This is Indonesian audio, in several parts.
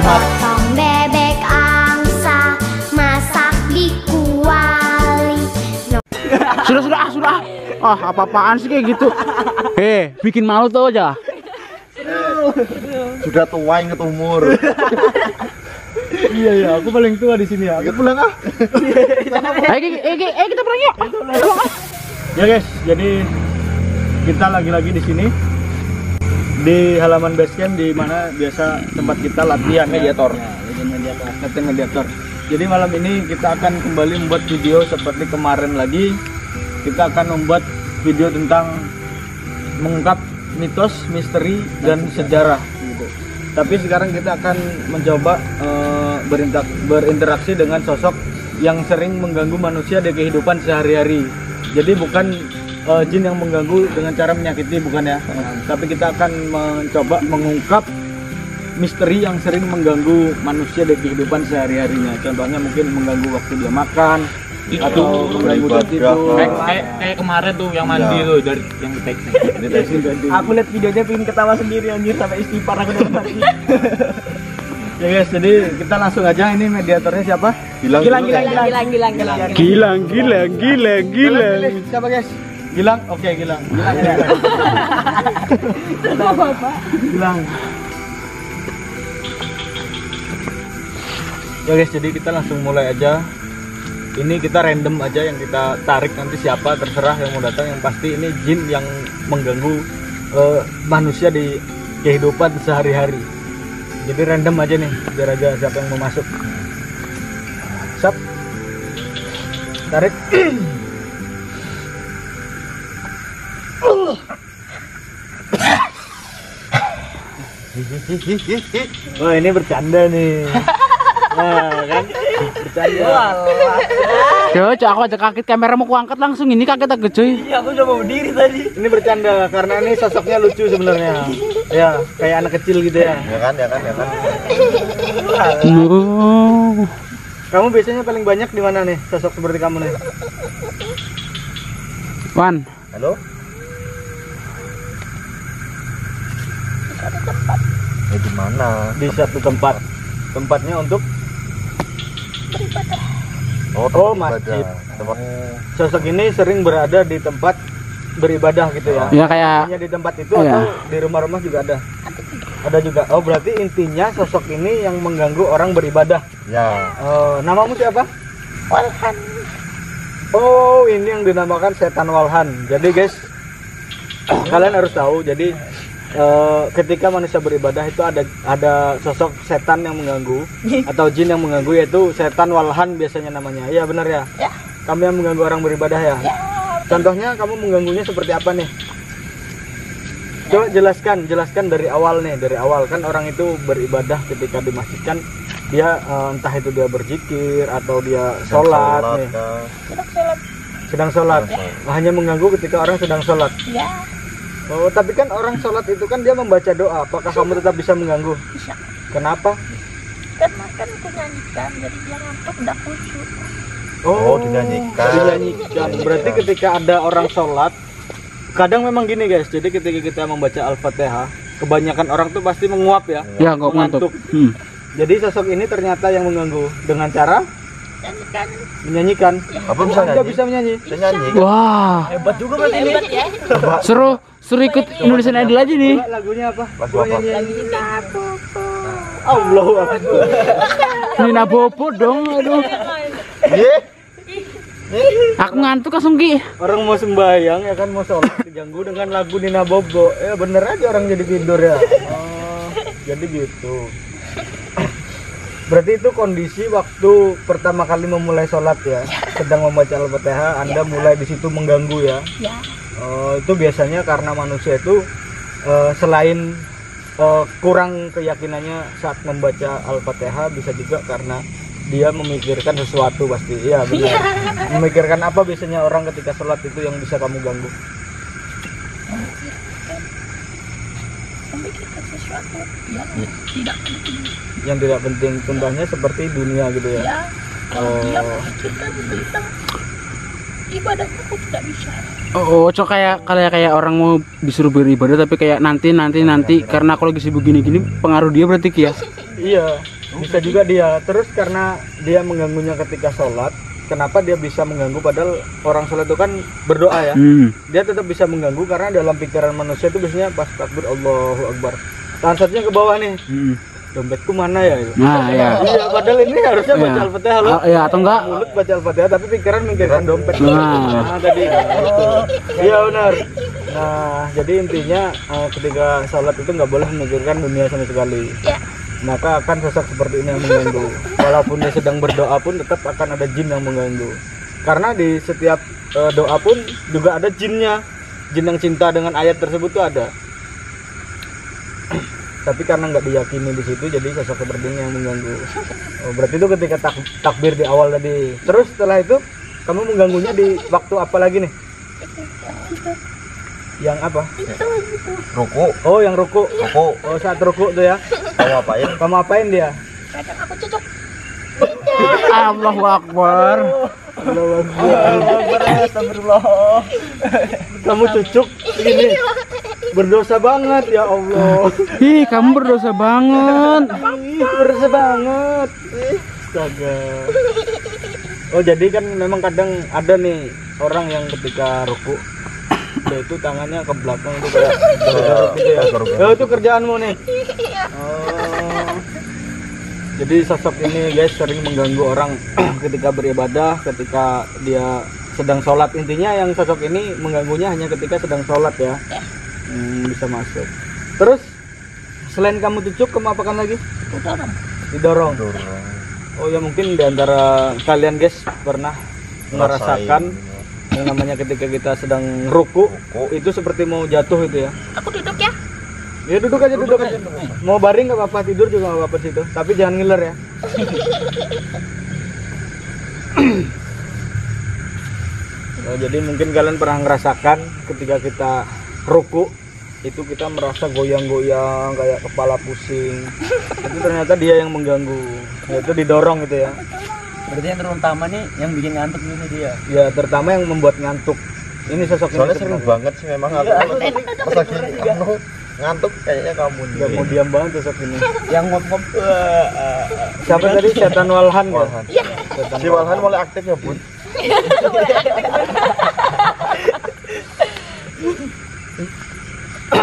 Potong bebek angsa, masak di kuali. Sudah. Ah, apa-apaan sih kayak gitu? Bikin malu tuh aja. Sudah tua inget umur. Iya, aku paling tua di sini ya. Ayo pulang ah. Kita pulang yuk. Ya guys, jadi kita lagi-lagi di sini di halaman basecamp di mana biasa tempat kita latihan Mediator. Latihan mediator. Jadi malam ini kita akan kembali membuat video seperti kemarin lagi. Kita akan membuat video tentang mengungkap mitos, misteri dan sejarah gitu. Tapi sekarang kita akan mencoba berinteraksi dengan sosok yang sering mengganggu manusia di kehidupan sehari-hari. Jadi bukan jin yang mengganggu dengan cara menyakiti, bukan ya. Tapi kita akan mencoba mengungkap misteri yang sering mengganggu manusia di kehidupan sehari-harinya. Contohnya mungkin mengganggu waktu dia makan atau mengganggu dia tidur. Kayak kemarin tuh yang mandi tuh dari yang take. Aku lihat videonya pengen ketawa sendiri anjir sampai istighfar aku udah mati. Ya guys, jadi kita langsung aja. Ini mediatornya siapa? Gilang. Siapa guys? Gilang. Oke, Gilang. Gilang. Ya guys, jadi kita langsung mulai aja. Ini kita random aja yang kita tarik, nanti siapa terserah yang mau datang. Yang pasti ini jin yang mengganggu manusia di kehidupan sehari-hari. Jadi random aja nih, biar aja siapa yang mau masuk. Sap. Tarik. Wah, ini bercanda nih. Nah, kan bercanda. Coy, aku aja kaget, kamera mau kuangkat langsung, ini kaget aku cuy. Iya, aku coba berdiri tadi. Ini bercanda karena ini sosoknya lucu sebenarnya. Ya, kayak anak kecil gitu ya. Ya kan. Kamu biasanya paling banyak di mana nih sosok seperti kamu nih? Wan. Halo. Di mana? Di satu tempat. Tempatnya untuk Oh, masjid. Tempat. Sosok ini sering berada di tempat beribadah gitu ya. Ya kayak Hanya di tempat itu iya. atau di rumah-rumah juga ada? Ada juga. Oh, berarti intinya sosok ini yang mengganggu orang beribadah. Ya. Namamu siapa? Walhan. Oh, ini yang dinamakan setan Walhan. Jadi guys, kalian harus tahu. Jadi ketika manusia beribadah itu ada sosok setan yang mengganggu atau jin yang mengganggu, yaitu setan Walhan biasanya namanya. Iya benar ya? Ya. Kamu yang mengganggu orang beribadah ya? Ya. Contohnya kamu mengganggunya seperti apa nih? Coba jelaskan dari awal nih, dari awal kan orang itu beribadah ketika di masjid kan dia entah itu dia berzikir atau dia sholat nih. Sedang sholat. Hanya mengganggu ketika orang sedang sholat. Ya. Oh, tapi kan orang sholat itu kan dia membaca doa. Apakah kamu tetap bisa mengganggu? Bisa. Kenapa? Karena kan aku nyanyikan, jadi dia ngantuk udah khusyuk. Oh, dinyanyikan. Berarti ketika ada orang sholat, kadang memang gini guys. Jadi ketika kita membaca Al-Fatihah, kebanyakan orang tuh pasti menguap ya. ya kok ngantuk. Jadi sosok ini ternyata yang mengganggu dengan cara Nyanyikan. menyanyikan. Apa bisa Anda nyanyi? bisa menyanyi? Bisa nyanyi. Wah, Hebat juga berarti ini. Hebat ya. seru ikut Indonesian Idol aja nih. Coba lagunya apa? Lagu Coba apa? nyanyi. Nabobo. Allahu Akbar. Nina Bobo dong, aduh. Aku ngantuk langsung Ki. Orang mau sembahyang ya kan, mau sholat diganggu dengan lagu Nina Bobo. Ya bener aja orang jadi tidur ya. Oh, jadi gitu. Berarti itu kondisi waktu pertama kali memulai sholat ya, sedang membaca Al-Fatihah, Anda mulai di situ mengganggu ya. Ya. Itu biasanya karena manusia itu selain kurang keyakinannya saat membaca Al-Fatihah, bisa juga karena dia memikirkan sesuatu pasti. Iya benar. Memikirkan apa biasanya orang ketika sholat itu yang bisa kamu ganggu? Memikirkan sesuatu yang tidak penting. Yang tidak penting, contohnya seperti dunia gitu ya. Ya. Kalau dia memikirkan tentang ibadahnya aku tidak bisa. Oh, cok kayak orang mau disuruh beribadah tapi kayak nanti karena kalau lagi sibuk gini-gini pengaruh dia berarti Ki ya. Iya, bisa juga dia. Terus karena dia mengganggunya ketika sholat, kenapa dia bisa mengganggu padahal orang sholat itu kan berdoa ya. Dia tetap bisa mengganggu karena dalam pikiran manusia itu biasanya pas takbir Allahu Akbar, tangan satunya ke bawah nih. Dompetku mana ya? Nah, ya. Iya, padahal ini harusnya baca Al-Fatihah loh. Iya, atau enggak? Mulut baca Al-Fatihah tapi pikiran mikirkan dompet. Nah. Tadi. Iya benar. Nah, jadi intinya ketika sholat itu nggak boleh memikirkan dunia sama sekali. Ya. Maka akan sosok seperti ini yang mengganggu. Walaupun dia sedang berdoa pun tetap akan ada jin yang mengganggu. Karena di setiap doa pun juga ada jinnya. Jin yang cinta dengan ayat tersebut tuh ada. Tapi karena nggak diyakini di situ, jadi sosok seperti ini yang mengganggu. Oh, berarti itu ketika takbir di awal tadi. Terus setelah itu kamu mengganggunya di waktu apa lagi nih? Yang apa? Ruku. Oh, yang ruku. Ruku. Oh, saat ruku tuh ya. Kamu apain? Kamu apain dia? Kadang aku cocok. Allahu Akbar. Allahu Akbar. Astagfirullah. Kamu cucuk gini. Berdosa banget ya Allah. Ih, kamu berdosa banget. Berdosa banget. Astaga. Oh, jadi kan memang kadang ada nih orang yang ketika ruku dia itu tangannya ke belakang itu kayak garuk gitu ya. Oh, itu kerjaanmu nih. Oh. Jadi sosok ini guys sering mengganggu orang ketika beribadah, ketika dia sedang sholat. Intinya yang sosok ini mengganggunya hanya ketika sedang sholat ya. Bisa masuk. Terus selain kamu cucuk, kamu apakan lagi? Didorong. Oh ya, mungkin diantara kalian guys pernah merasakan yang namanya ketika kita sedang ruku itu seperti mau jatuh itu ya. Aku duduk ya. Ya duduk aja. Mau baring nggak apa-apa, tidur juga nggak apa-apa situ. Tapi jangan ngiler ya. Oh, jadi mungkin kalian pernah ngerasakan ketika kita ruku itu kita merasa goyang-goyang kayak kepala pusing. Itu ternyata dia yang mengganggu. Yaitu didorong gitu ya. Berarti yang terutama nih yang bikin ngantuk ini dia. Ya, terutama yang membuat ngantuk. Ini sosok ini Soalnya sering banget sih memang aku. Pas lagi ngantuk kayaknya kamu nih. Gak mau diam banget sosok ini. Yang ngop-ngop. Siapa tadi? Setan Walhan ya? Setan Si Walhan mulai aktif ya, Bun.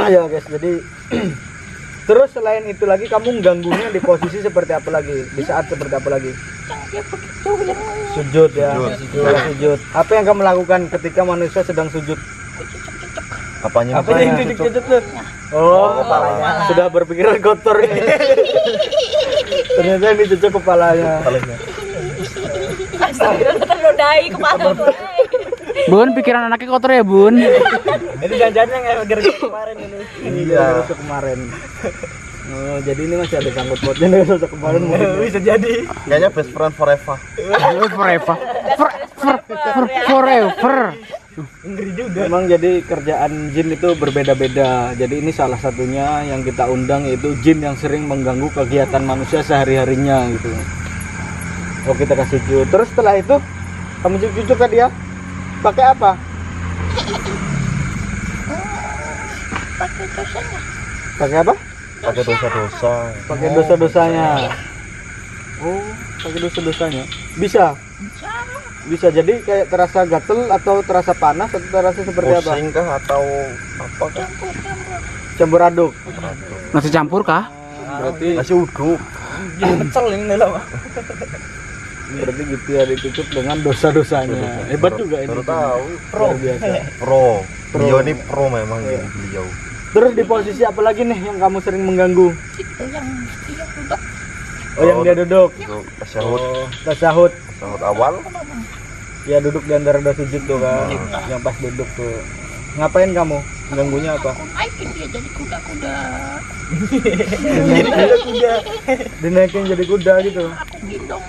Ya guys, jadi terus selain itu lagi kamu ganggunya di posisi seperti apa lagi? Di saat seperti apa lagi? Yang dia begitu yang Sujud ya. Sujud. Sujud. Apa yang kamu lakukan ketika manusia sedang sujud? Apanya? Apa yang cucuk-cucuk tuh? Oh, kepalanya. Sudah berpikiran kotor nih. Ternyata yang dicucuk kepalanya. Astagfirullah, ternodai kepala gue. Bun, pikiran anaknya kotor ya, Bun. Itu jangan-jangan yang gara-gara kemarin ini. Iya, itu kemarin. Oh, jadi ini masih ada sangkut pautnya dengan sosok kemarin mungkin. Bisa jadi. Kayaknya best friend forever. Forever. Forever. Ngeri juga. Memang jadi kerjaan jin itu berbeda-beda. Jadi ini salah satunya yang kita undang yaitu jin yang sering mengganggu kegiatan manusia sehari-harinya gitu. Oh, kita kasih cucu. Terus setelah itu kamu cucu ke dia pakai apa? Pakai dosanya. Pakai apa? Pakai dosa-dosa. Pakai dosa-dosanya. Oh, pakai dosa-dosanya. Bisa. Bisa jadi kayak terasa gatel atau terasa panas atau terasa seperti apa? Pusing kah atau apa kah? Campur aduk. Nasi campur kah? Berarti Masih uduk. Jadi pecel ini lama. berarti gitu ya, ditutup dengan dosa-dosanya. Hebat juga ini. Baru tahu. Luar biasa. Pro. Beliau ini pro memang beliau. Terus di posisi apa lagi nih yang kamu sering mengganggu? Itu yang dia duduk. Oh, yang dia duduk. Itu tasyahud. Oh, tasahud. Tasyahud awal. Ya duduk di antara dua sujud tuh kan. Yang pas duduk tuh. Ngapain kamu? Mengganggunya apa? Aku naikin dia jadi kuda-kuda. Dinaikin jadi kuda gitu. Aku gendong.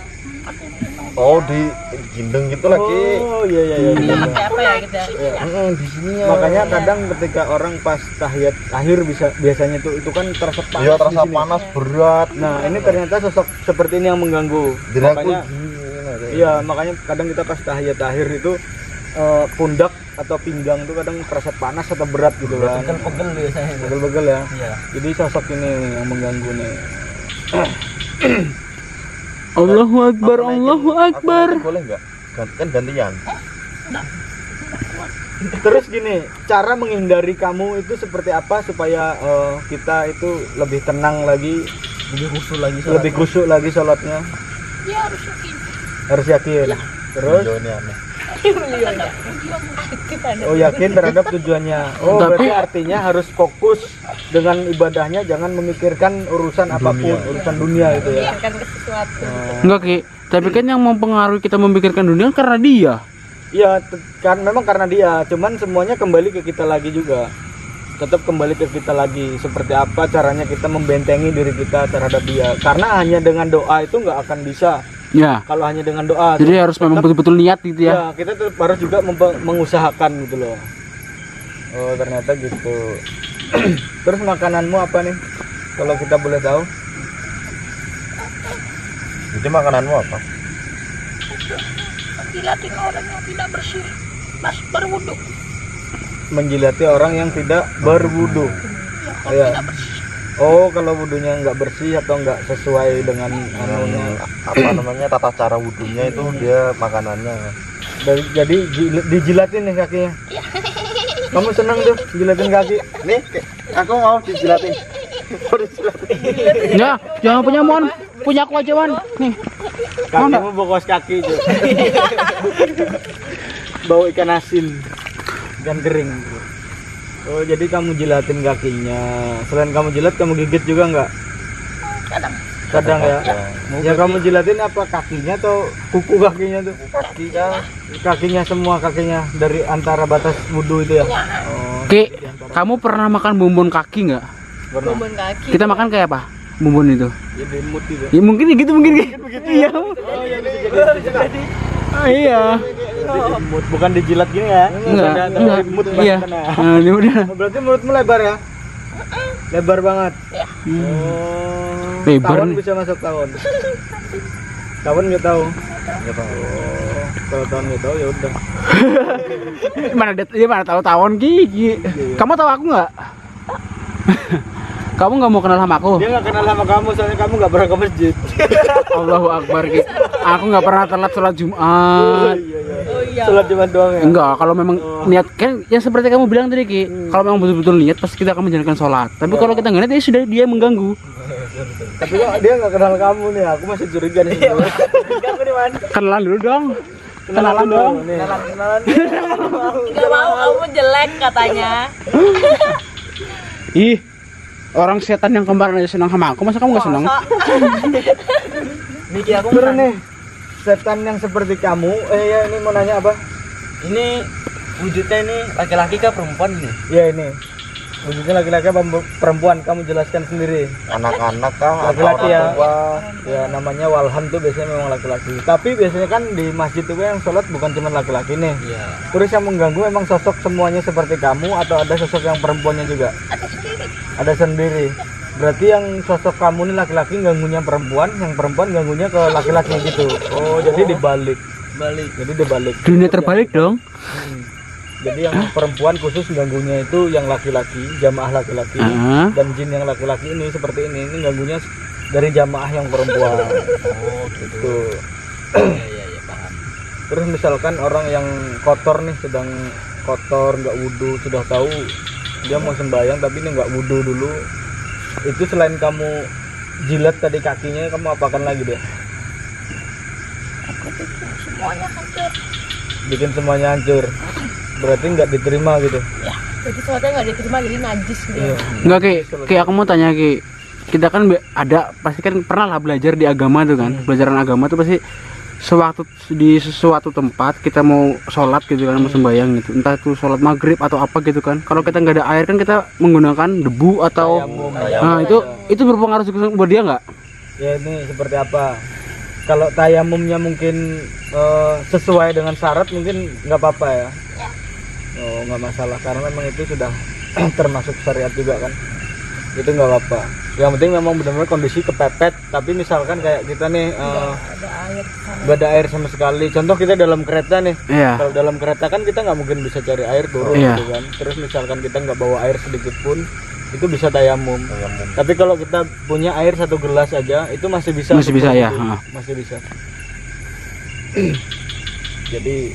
Aku gendong. Oh, di gendeng gitu lagi. Oh, iya. Apa ya gitu ya? Di sini ya. Makanya kadang ketika orang pas tahiyat akhir biasanya tuh itu kan terasa panas. Iya, terasa di sini. panas berat. Nah, ini ternyata sosok seperti ini yang mengganggu. Jadi aku Makanya iya, makanya kadang kita pas tahiyat akhir itu pundak atau pinggang tuh kadang terasa panas atau berat gitu kan. Pegel biasanya. Pegel-pegel ya. Iya. Jadi sosok ini yang mengganggu nih. Allahu Akbar, Allahu Akbar. Aku boleh nggak? Kan gantian. Terus gini, cara menghindari kamu itu seperti apa supaya kita itu lebih tenang lagi, lebih khusyuk lagi sholatnya? Ya harus yakin. Harus yakin. Terus, Video ini aneh. oh yakin terhadap tujuannya. Oh Tapi- berarti artinya harus fokus dengan ibadahnya, jangan memikirkan urusan apapun, urusan dunia itu ya. Biarkan ke sesuatu. Enggak Ki, tapi kan yang mempengaruhi kita memikirkan dunia kan karena dia. Iya, kan memang karena dia, cuman semuanya kembali ke kita lagi juga. Tetap kembali ke kita lagi. Seperti apa caranya kita membentengi diri kita terhadap dia. Karena hanya dengan doa itu nggak akan bisa. Ya. Kalau hanya dengan doa. Jadi harus memang betul-betul niat gitu ya. Ya, kita tetap harus juga mengusahakan gitu loh. Oh, ternyata gitu. Terus makananmu apa nih? Kalau kita boleh tahu. Jadi makananmu apa? Dilatih orang yang tidak bersih, mas berwudu. Menjilati orang yang tidak berwudu. Ya. Oh, kalau wudunya nggak bersih atau nggak sesuai dengan anunya. Apa namanya tata cara wudhunya itu dia makanannya. Jadi dijilatin nih kakinya. Kamu seneng tuh jilatin kaki? Nih, aku mau dijilatin. Mau dijilatin. Ya, jangan punya mon, punya aku aja Wan. Nih. Kakimu bokos kaki tuh. Bau ikan asin, ikan kering. Oh, jadi kamu jilatin kakinya. Selain kamu jilat, kamu gigit juga nggak? Kadang ya. Ya kamu jilatin apa kakinya atau kuku kakinya tuh? Kakinya semua kakinya dari antara batas wudhu itu ya. Oh, Ki, kamu pernah makan bumbon kaki nggak? pernah. Bumbun kaki. Kita makan kayak apa? Bumbon itu. Jadi mood gitu. Ya mungkin gitu mungkin. Iya. Ah, iya. Mood bukan dijilat gini ya? Enggak. Mood Iya. Nah, ini udah. Berarti mulutmu lebar ya? Lebar banget. Ya. Oh. Lebar Tahun nih. bisa masuk tahun. Tahun nggak tahu. Nggak tahu. Oh, kalau tahun nggak tahu ya udah. Dia mana tahu tawon Ki. Kamu tahu aku nggak? Kamu nggak mau kenal sama aku? Dia nggak kenal sama kamu soalnya kamu nggak pernah ke masjid. Allahu Akbar Ki. Aku nggak pernah telat sholat Jumat. Oh iya. Sholat cuma doang ya. Enggak, kalau memang niat kan yang seperti kamu bilang tadi Ki. Kalau memang betul-betul niat pasti kita akan menjalankan sholat. Tapi kalau kita nggak niat ya sudah dia mengganggu. Tapi kok dia nggak kenal kamu nih, aku masih curiga nih. Kamu di mana? Kenalan dulu dong. Kenalan dong. Nih. Kenalan. Gak mau, kamu jelek katanya. Ih, orang setan yang kemarin aja senang sama aku, masa kamu nggak senang? Miki aku Bener nih, setan yang seperti kamu. Ya ini mau nanya apa? Ini wujudnya ini laki-laki kah perempuan nih? Ya ini wujudnya laki-laki apa perempuan? Kamu jelaskan sendiri. Anak-anak kah? Laki-laki ya. Atau orang tua? Ya namanya walhan tuh biasanya memang laki-laki. Tapi biasanya kan di masjid itu yang sholat bukan cuma laki-laki nih. Iya. Terus yang mengganggu memang sosok semuanya seperti kamu atau ada sosok yang perempuannya juga? Ada sendiri. Ada sendiri. Berarti yang sosok kamu nih laki-laki ganggunya perempuan, yang perempuan ganggunya ke laki-laki gitu. Oh, jadi dibalik. Jadi dibalik. Dunia terbalik dong. Jadi yang perempuan khusus ganggunya itu yang laki-laki, jamaah laki-laki. Ah. Dan jin yang laki-laki ini seperti ini ganggunya dari jamaah yang perempuan. Oh Gitu. Iya paham. Terus misalkan orang yang kotor nih, sedang kotor nggak wudhu, sudah tahu dia mau sembahyang tapi ini nggak wudhu dulu, itu selain kamu jilat tadi kakinya, kamu apakan lagi deh? Aku bikin semuanya hancur. Bikin semuanya hancur. Berarti nggak diterima gitu. Ya, jadi sesuatu yang nggak diterima jadi najis gitu. Iya. Enggak Ki, aku mau tanya Ki. Kita kan ada pasti kan pernah lah belajar di agama tuh kan. Pelajaran agama tuh pasti sewaktu di sesuatu tempat kita mau sholat gitu kan, mau sembahyang gitu. Entah itu sholat maghrib atau apa gitu kan. Kalau kita nggak ada air kan kita menggunakan debu atau Tayamum. nah itu berpengaruh juga buat dia nggak? Ya ini seperti apa? Kalau tayamumnya mungkin sesuai dengan syarat mungkin nggak apa-apa ya. Oh nggak masalah karena memang itu sudah termasuk syariat juga kan. itu nggak apa-apa. Yang penting memang benar-benar kondisi kepepet. Tapi misalkan kayak kita nih nggak ada air sama sekali. Contoh kita dalam kereta nih. Iya. Kalau dalam kereta kan kita nggak mungkin bisa cari air turun Iya. gitu kan. Terus misalkan kita nggak bawa air sedikit pun, itu bisa tayamum. Tapi kalau kita punya air 1 gelas aja, itu masih bisa. Masih bisa ya. Masih bisa. Jadi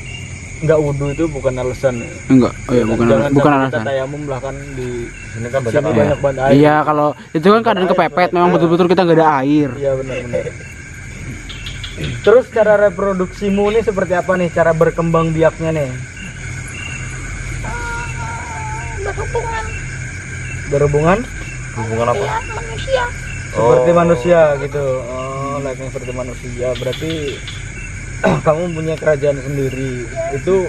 nggak wudhu itu bukan alasan. Enggak. Oh iya, bukan Jangan bukan sampai alasan. kita tayamum lah kan di Sini kan sini banyak banyak banget air. Iya, kalau itu kan keadaan kepepet, memang betul-betul kita nggak ada air. Iya benar-benar. Terus cara reproduksimu nih seperti apa nih? Cara berkembang biaknya nih? Berhubungan Berhubungan hubungan apa? ya manusia. seperti manusia gitu. Oh, layaknya seperti manusia. Berarti kamu punya kerajaan sendiri. Itu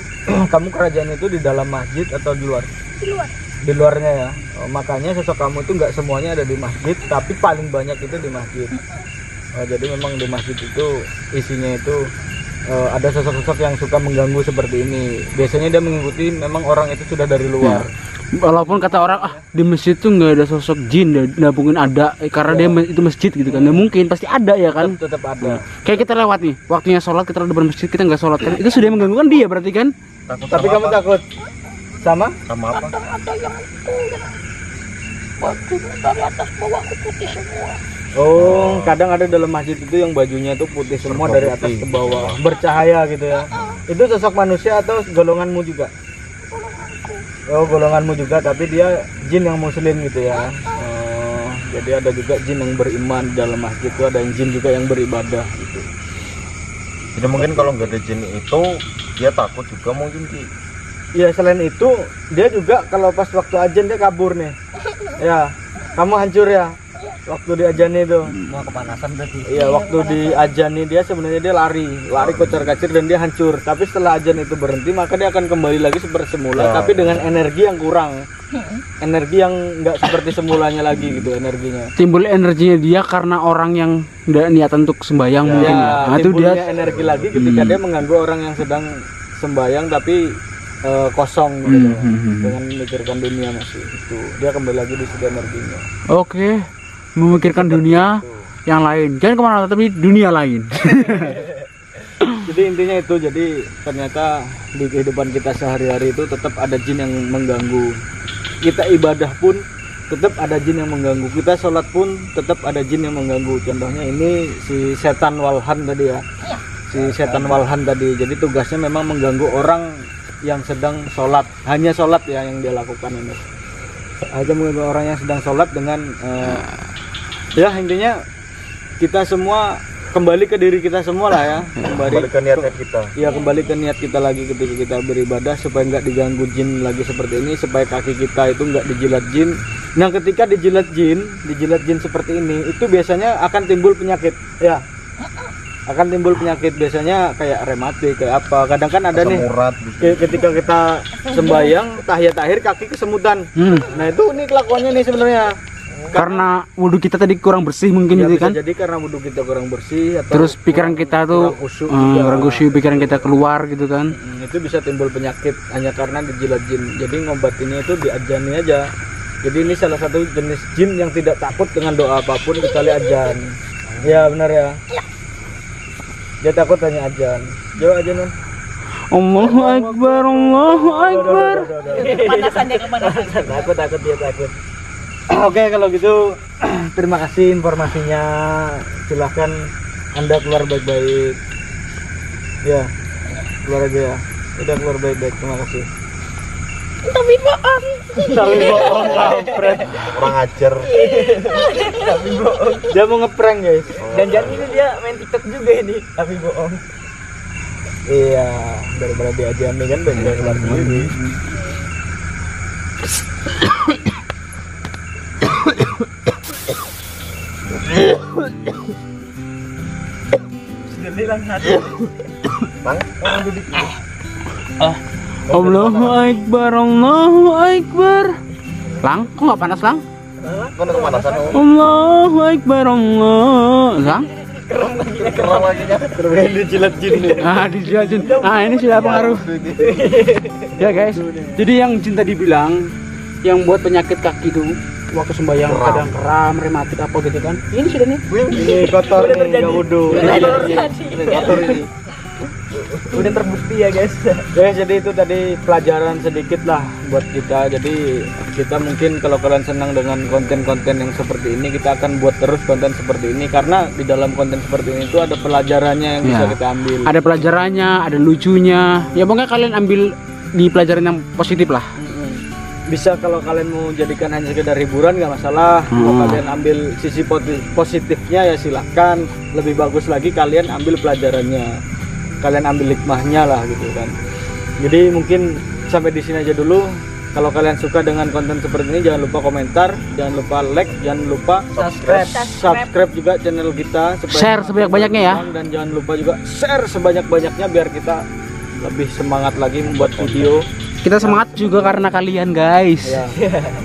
kamu kerajaan itu di dalam masjid atau di luar? Di luar. Di luarnya ya. Oh, makanya sosok kamu itu nggak semuanya ada di masjid, tapi paling banyak itu di masjid. Oh, jadi memang di masjid itu isinya itu ada sosok-sosok yang suka mengganggu seperti ini. Biasanya dia mengikuti memang orang itu sudah dari luar. Walaupun kata orang di masjid tuh nggak ada sosok jin, nggak mungkin ada karena dia itu masjid gitu kan. Nggak mungkin, pasti ada ya kan. Tetap ada. Kayak kita lewat nih, waktunya sholat kita udah bermasjid kita nggak sholat kan, itu sudah mengganggu kan dia berarti kan. Takut Tapi sama kamu apa? takut sama? Sama apa? Kadang ada yang itu yang bajunya dari atas bawah ke putih semua. Oh, kadang ada dalam masjid itu yang bajunya tuh putih semua dari atas ke bawah, bercahaya gitu ya. Itu sosok manusia atau golonganmu juga? Oh, golonganmu juga, tapi dia jin yang muslim gitu ya. Oh, jadi ada juga jin yang beriman di dalam masjid itu, ada yang jin juga yang beribadah gitu. Jadi mungkin kalau nggak ada jin itu dia takut juga mungkin Ki. Ya selain itu dia juga kalau pas waktu ajan dia kabur nih. Ya, kamu hancur ya. Waktu di ajan itu. Mau kepanasan berarti. Iya, waktu di ajan nih dia sebenarnya dia lari kocar-kacir dan dia hancur. Tapi setelah ajan itu berhenti maka dia akan kembali lagi seperti semula, tapi dengan energi yang kurang. Energi yang nggak seperti semulanya lagi gitu energinya. Timbul energinya dia karena orang yang nggak niatan untuk sembahyang mungkin ya. Nah, itu dia timbulnya energi lagi ketika dia mengganggu orang yang sedang sembahyang tapi kosong gitu dengan memikirkan dunia masih itu. Dia kembali lagi di situ energinya. oke, memikirkan dunia yang lain. Jangan kemana-mana tapi dunia lain. Jadi intinya itu, jadi ternyata di kehidupan kita sehari-hari itu tetap ada jin yang mengganggu. Kita ibadah pun tetap ada jin yang mengganggu. Kita sholat pun tetap ada jin yang mengganggu. Contohnya ini si setan walhan tadi ya. Si setan walhan tadi. Jadi tugasnya memang mengganggu orang yang sedang sholat. Hanya sholat ya yang dia lakukan ini. Aja mengganggu orang yang sedang sholat dengan ya intinya kita semua kembali ke diri kita semua lah ya, Kembali ke niatnya kita. ya kembali ke niat kita lagi ketika kita beribadah supaya nggak diganggu jin lagi seperti ini, supaya kaki kita itu nggak dijilat jin. Nah ketika dijilat jin seperti ini itu biasanya akan timbul penyakit ya, akan timbul penyakit biasanya kayak rematik kayak apa. Kadang kan ada Asam nih urat gitu. ketika kita sembahyang tahiyat akhir kaki kesemutan. Nah itu nih kelakuannya nih sebenarnya. Karena wudhu kita tadi kurang bersih mungkin Ya, gitu bisa kan. jadi karena wudhu kita kurang bersih atau Terus pikiran kita tuh kurang khusyuk juga. kurang khusyuk, pikiran kita keluar gitu kan. Itu bisa timbul penyakit hanya karena dijilat jin. Jadi ngobatinnya itu diajani aja. Jadi ini salah satu jenis jin yang tidak takut dengan doa apapun kecuali ajan. Ya benar ya. Dia takut hanya ajan. Coba ajanan. Allahu Akbar, Allahu Akbar. Kepanasan dia kepanasan. Takut dia takut. Oke kalau gitu terima kasih informasinya. Silahkan Anda keluar baik-baik. Ya keluar aja ya. Udah keluar baik-baik. Terima kasih. Tapi bohong. Tapi bohong kampret. Kurang ajar. Tapi bohong. Dia mau ngeprank guys. Jangan ini dia main TikTok juga ini. Tapi bohong. Iya daripada diajani kan udah keluar sendiri. Allahu Akbar, Allahu Akbar. Lang, kok nggak panas Lang? Kan kemanasan oh. Allahu Akbar, Allah. Lang? Kerang lagi nya. Terus dijilat jin nih. Dijelasin. Ini sudah pengaruh. Ya guys, jadi yang Jin tadi bilang yang buat penyakit kaki itu waktu sembahyang kadang kram, rematik apa gitu kan. Ini sudah nih. Ini kotor nih, nggak wudhu. Kotor ini. Udah terbukti ya guys. Guys, jadi itu tadi pelajaran sedikit lah buat kita. Jadi kita mungkin kalau kalian senang dengan konten-konten yang seperti ini, kita akan buat terus konten seperti ini karena di dalam konten seperti ini itu ada pelajarannya yang bisa Ya. kita ambil. Ada pelajarannya, ada lucunya. Ya pokoknya kalian ambil di pelajaran yang positif lah. Bisa kalau kalian mau jadikan hanya sekedar hiburan nggak masalah. Kalau kalian ambil sisi positifnya ya silahkan. Lebih bagus lagi kalian ambil pelajarannya, kalian ambil hikmahnya lah gitu kan. Jadi mungkin sampai di sini aja dulu. Kalau kalian suka dengan konten seperti ini, jangan lupa komentar, jangan lupa like, jangan lupa subscribe juga channel kita. Share sebanyak-banyaknya ya. Dan jangan lupa juga share sebanyak-banyaknya biar kita lebih semangat lagi membuat video. Kita semangat juga karena kalian guys. Ya.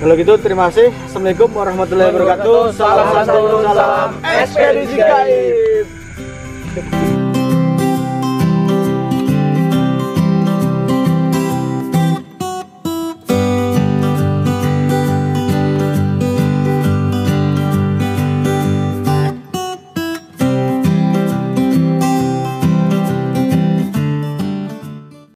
Kalau gitu terima kasih. Assalamualaikum warahmatullahi wabarakatuh. Salam ekspedisi gaib.